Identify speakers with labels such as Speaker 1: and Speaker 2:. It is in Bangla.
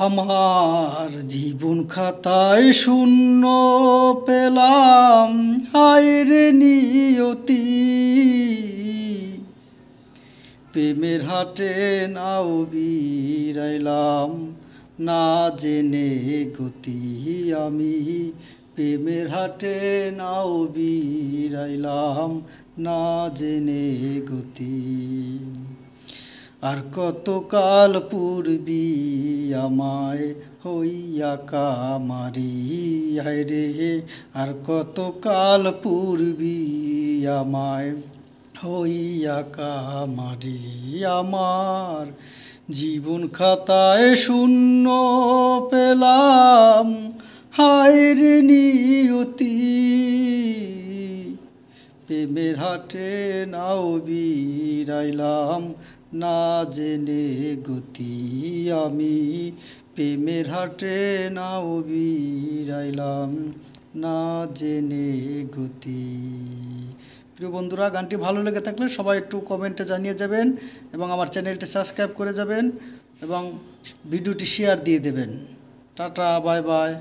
Speaker 1: আমার জীবন খাতায় শূন্য পেলাম, হায়রে নিয়তি। প্রেমের হাটে নাও বিরাইলাম, না জেনে গতি। আমি প্রেমের হাটে নাও বিরাইলাম, না জেনে গতি। আর কতকাল পূর্বী আমায় হইয়া কামারি, হায়রে। আর কতকাল পূর্বী আমায় হইয়া কামারি। আমার জীবন খাতায় শূন্য পেলাম, হায়রে নিয়তি। প্রেমের হাটে নাও বিরাইলাম, না জেনে গতি। আমি প্রেমের হাটে নাও বিরাইলাম, না জেনে গতি। প্রিয় বন্ধুরা, গানটি ভালো লেগে থাকলে সবাই একটু কমেন্টে জানিয়ে যাবেন এবং আমার চ্যানেলটি সাবস্ক্রাইব করে যাবেন এবং ভিডিওটি শেয়ার দিয়ে দেবেন। Tata, bye bye.